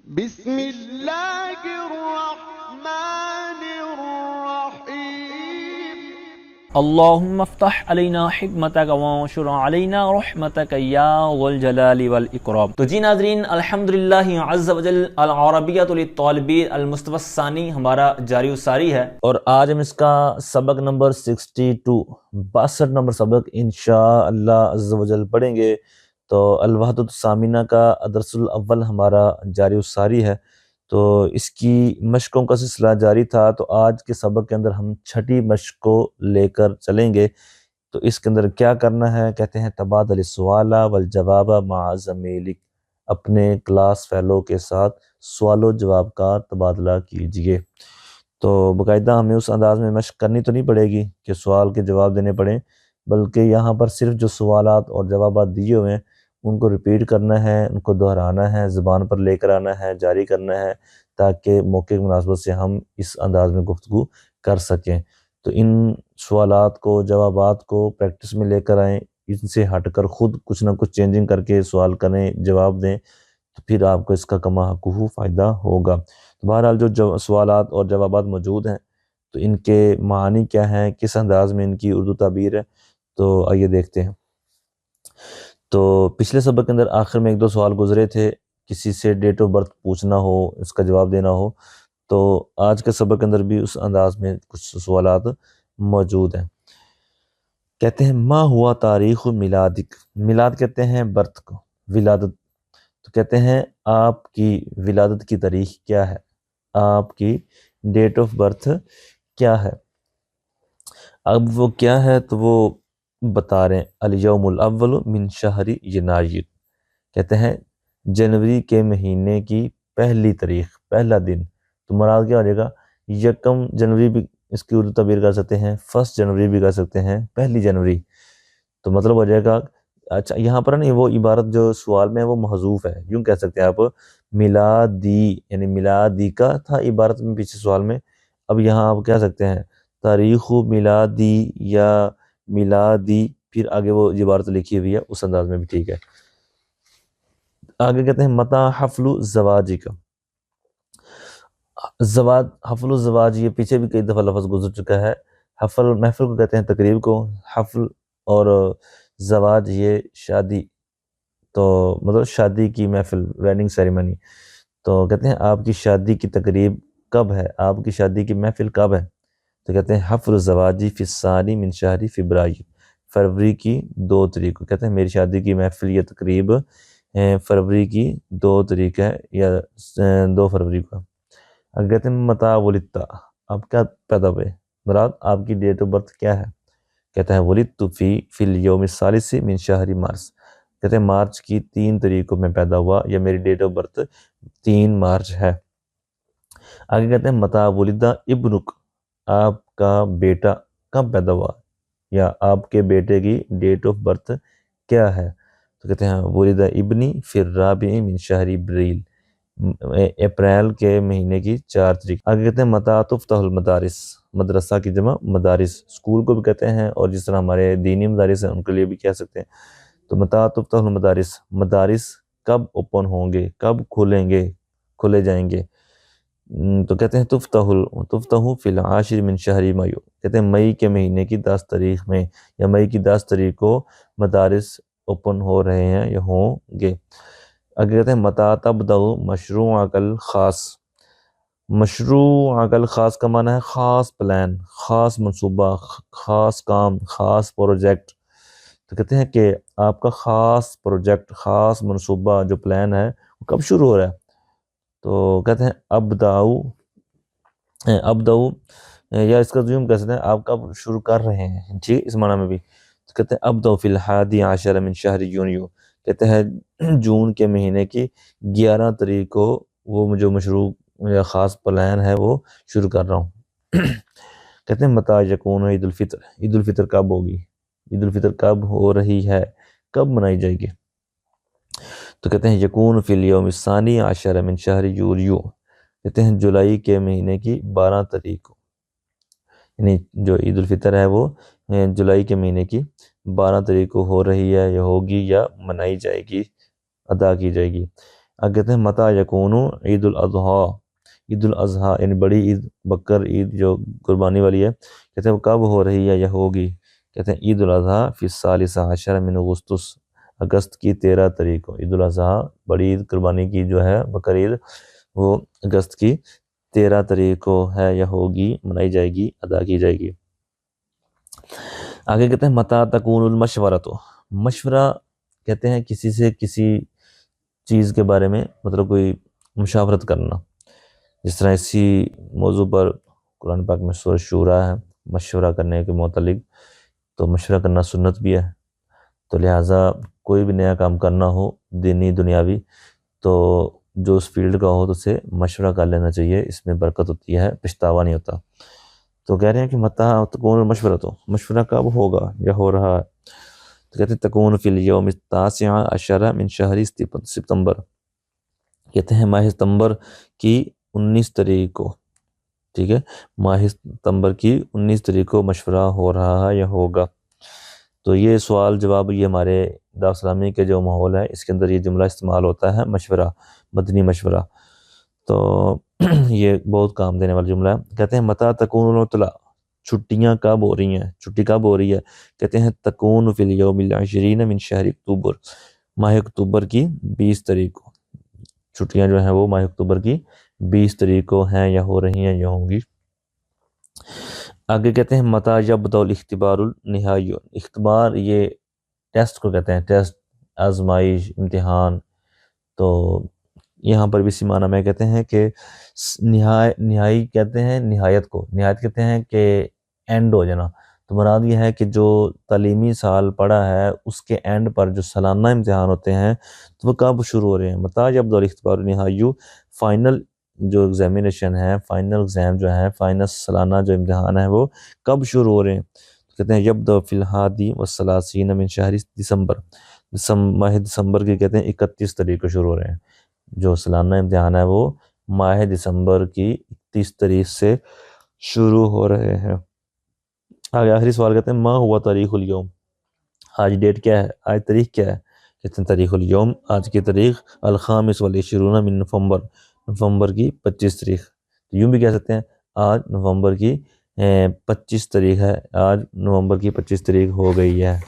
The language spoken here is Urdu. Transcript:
بسم اللہ الرحمن الرحیم اللهم افتح علينا حکمتک وانشر علينا رحمتک یا ذو الجلال والاکرام۔ تو جی ناظرین، الحمدللہ عز وجل العربیۃ للطالبین المصطفی الثانی ہمارا جاری و ساری ہے، اور آج ہم اس کا سبق نمبر 62 نمبر سبق انشاءاللہ عز وجل پڑھیں گے۔ تو الوحدۃ الثامنہ کا درس الاول ہمارا جاری و ساری ہے، تو اس کی مشقوں کا سلسلہ جاری تھا۔ تو آج کے سبق کے اندر ہم چھٹی مشق کو لے کر چلیں گے۔ تو اس کے اندر کیا کرنا ہے، کہتے ہیں تبادل السؤال والجواب مع زمیلک، اپنے کلاس فیلو کے ساتھ سوال و جواب کا تبادلہ کیجئے۔ تو باقاعدہ ہمیں اس انداز میں مشق کرنی تو نہیں پڑے گی کہ سوال کے جواب دینے پڑیں، بلکہ یہاں پر صرف جو سوالات اور جوابات دیے ہوئے ہیں ان کو ریپیٹ کرنا ہے، ان کو دہرانا ہے، زبان پر لے کر آنا ہے، جاری کرنا ہے، تاکہ موقع کی مناسبت سے ہم اس انداز میں گفتگو کر سکیں۔ تو ان سوالات کو، جوابات کو پریکٹس میں لے کر آئیں، ان سے ہٹ کر خود کچھ نہ کچھ چینجنگ کر کے سوال کریں، جواب دیں، تو پھر آپ کو اس کا کما حقہ فائدہ ہوگا۔ تو بہرحال جو سوالات اور جوابات موجود ہیں تو ان کے معنی کیا ہیں، کس انداز میں ان کی اردو تعبیر ہے، تو آئیے دیکھتے ہیں۔ تو پچھلے سبق کے اندر آخر میں ایک دو سوال گزرے تھے، کسی سے ڈیٹ آف برتھ پوچھنا ہو، اس کا جواب دینا ہو، تو آج کے سبق کے اندر بھی اس انداز میں کچھ سوالات موجود ہیں۔ کہتے ہیں ما ہوا تاریخ میلادک، میلاد کہتے ہیں برتھ کو، ولادت، تو کہتے ہیں آپ کی ولادت کی تاریخ کیا ہے، آپ کی ڈیٹ آف برتھ کیا ہے۔ اب وہ کیا ہے تو وہ بتا رہے ہیں الیوم الاول من شہر ینایر، کہتے ہیں جنوری کے مہینے کی پہلی تاریخ، پہلا دن۔ تو مراد کیا ہو جائے گا، یکم جنوری بھی اس کی اردو تعبیر کر سکتے ہیں، 1 جنوری بھی کر سکتے ہیں، پہلی جنوری۔ تو مطلب ہو جائے گا، اچھا یہاں پر نہیں، وہ عبارت جو سوال میں ہے وہ محذوف ہے، یوں کہہ سکتے ہیں آپ میلادی، یعنی میلادی کا تھا عبارت میں پیچھے سوال میں، اب یہاں آپ کہہ سکتے ہیں تاریخ میلادی یا میلادی، پھر آگے وہ عبارت لکھی ہوئی ہے اس انداز میں بھی ٹھیک ہے۔ آگے کہتے ہیں متا حفل زواجی کا، زواج، حفل الزواج، یہ پیچھے بھی کئی دفعہ لفظ گزر چکا ہے۔ حفل محفل کو کہتے ہیں تقریب کو، حفل اور زواج یہ شادی، تو مطلب شادی کی محفل، ویڈنگ سیریمنی۔ تو کہتے ہیں آپ کی شادی کی تقریب کب ہے، آپ کی شادی کی محفل کب ہے، تو کہتے ہیں حفل الزواجی فی الثانی من شہر فبرایر، فروری کی 2 تاریخ کو، کہتے ہیں میری شادی کی محفل یہ تقریب فروری کی 2 تاریخ ہے، یا 2 فروری کو۔ اگر کہتے ہیں متا ولدتا، آپ کیا پیدا ہوئے، مراد آپ کی ڈیٹ آف برتھ کیا ہے، کہتے ہیں ولدت فی الیوم الثالث من شہر مارچ، کہتے ہیں مارچ کی 3 تاریخ کو میں پیدا ہوا، یا میری ڈیٹ آف برتھ 3 مارچ ہے۔ آگے کہتے ہیں متا ولدہ ابنک، آپ کا بیٹا کب پیدا ہوا، یا آپ کے بیٹے کی ڈیٹ آف برتھ کیا ہے، تو کہتے ہیں ولدہ ابنی فی الرابع من شہر ابریل، اپریل کے مہینے کی 4 تاریخ۔ آگے کہتے ہیں متا تفتح المدارس، مدرسہ کی جمع مدارس، اسکول کو بھی کہتے ہیں، اور جس طرح ہمارے دینی مدارس ہیں ان کے لیے بھی کہہ سکتے ہیں۔ تو متا تفتح المدارس، مدارس کب اوپن ہوں گے، کب کھولیں گے، کھولے جائیں گے، تو کہتے ہیں تفتح فی العاشر من شہر مئی، کہتے ہیں مئی کے مہینے کی 10 تاریخ میں، یا مئی کی 10 تاریخ کو مدارس اوپن ہو رہے ہیں یا ہوں گے۔ اگر کہتے ہیں متا تبدأ مشروعک الخاص، مشروعک الخاص کا معنی ہے خاص پلان، خاص منصوبہ، خاص کام، خاص پروجیکٹ۔ تو کہتے ہیں کہ آپ کا خاص پروجیکٹ، خاص منصوبہ جو پلان ہے وہ کب شروع ہو رہا ہے، تو کہتے ہیں ابداؤ، یا اس کا زیوم کہہ سکتے ہیں آپ کب شروع کر رہے ہیں، ٹھیک اس معنی میں بھی۔ تو کہتے ہیں ابداؤ فی الحادی عشر من شہر یونیو، کہتے ہیں جون کے مہینے کی 11 تاریخ کو وہ جو مشروع یا خاص پلان ہے وہ شروع کر رہا ہوں۔ کہتے ہیں متا یکون عید الفطر، عید الفطر کب ہوگی، عید الفطر کب ہو رہی ہے، کب منائی جائے گی، تو کہتے ہیں یکون فی الیوم الثانی عشر من شہر یولیو، کہتے ہیں جولائی کے مہینے کی 12 تاریخ کو، یعنی جو عید الفطر ہے وہ جولائی کے مہینے کی 12 تاریخ کو ہو رہی ہے، یا ہوگی، یا منائی جائے گی، ادا کی جائے گی۔ اب کہتے ہیں متا یکون عید الاضحیٰ، عید الاضحیٰ یعنی بڑی عید بقر عید جو قربانی والی ہے، کہتے ہیں وہ کب ہو رہی ہے یا ہوگی؟ کہتے ہیں عید الاضحیٰ فی الثالث عشر من اگستس، اگست کی 13 تاریخ کو عید الاضحیٰ بڑی عید قربانی کی جو ہے بقر عید، وہ اگست کی 13 تاریخ کو ہے یا ہوگی، منائی جائے گی، ادا کی جائے گی۔ آگے کہتے ہیں متا تکون المشورۃ، مشورہ کہتے ہیں کسی سے کسی چیز کے بارے میں مطلب کوئی مشاورت کرنا، جس طرح اسی موضوع پر قرآن پاک میں سورہ شورا ہے مشورہ کرنے کے متعلق، تو مشورہ کرنا سنت بھی ہے، تو لہٰذا کوئی بھی نیا کام کرنا ہو دینی دنیاوی تو جو اس فیلڈ کا ہو تو اسے مشورہ کر لینا چاہیے، اس میں برکت ہوتی ہے، پچھتاوا نہیں ہوتا۔ تو کہہ رہے ہیں کہ متا تکون المشورۃ، مشورہ کب ہوگا یا ہو رہا ہے؟ تو کہتے ہیں تکون فی الیوم التاسع عشر من شہر ستمبر، کہتے ہیں ماہ ستمبر کی 19 تاریخ کو، ٹھیک ہے، ماہ ستمبر کی 19 تاریخ کو مشورہ ہو رہا ہے یا ہوگا۔ تو یہ سوال جواب، یہ ہمارے دعوت اسلامی کے جو ماحول ہے اس کے اندر یہ جملہ استعمال ہوتا ہے، مشورہ، مدنی مشورہ، تو یہ بہت کام دینے والا جملہ ہے۔ کہتے ہیں متا تکون العطلہ، چھٹیاں کب ہو رہی ہیں، چھٹی کب ہو رہی ہے؟ کہتے ہیں تکون فی الیوم العشرین من شہر اکتوبر، ماہ اکتوبر کی 20 تاریخ کو، چھٹیاں جو ہیں وہ ماہ اکتوبر کی 20 تاریخ کو ہیں یا ہو رہی ہیں یا ہوں گی۔ آگے کہتے ہیں متا یبدأ الاختبار النہائی، اختبار یہ ٹیسٹ کو کہتے ہیں، ٹیسٹ، آزمائش، امتحان، تو یہاں پر بھی اسی معنی میں کہتے ہیں کہ نہائی کہتے ہیں نہایت کو، نہایت کہتے ہیں کہ اینڈ ہو جانا، تو مراد یہ ہے کہ جو تعلیمی سال پڑھا ہے اس کے اینڈ پر جو سالانہ امتحان ہوتے ہیں تو وہ کب شروع ہو رہے ہیں؟ متا یبدأ الاختبار النہائی، فائنل جو ایگزامینیشن ہے، فائنل ایگزام جو ہے، فائنل سالانہ جو امتحان ہے وہ کب شروع ہو رہے ہیں؟ کہتے ہیں یبدأ فی الحادی والثلاثین من شہر دسمبر، ماہ دسمبر کی کہتے ہیں 31 تاریخ کو شروع ہو رہے ہیں، جو سالانہ امتحان ہے وہ ماہ دسمبر کی 31 تاریخ سے شروع ہو رہے ہیں۔ آگے آخری سوال کہتے ہیں ما ہوا تاریخ الیوم، آج ڈیٹ کیا ہے، آج تاریخ کیا ہے؟ کہتے ہیں تاریخ الیوم، آج کی تاریخ الخامس والعشرون من نومبر، نومبر کی 25 تاریخ، یوں بھی کہہ سکتے ہیں آج نومبر کی 25 تاریخ ہے، آج نومبر کی 25 تاریخ ہو گئی ہے۔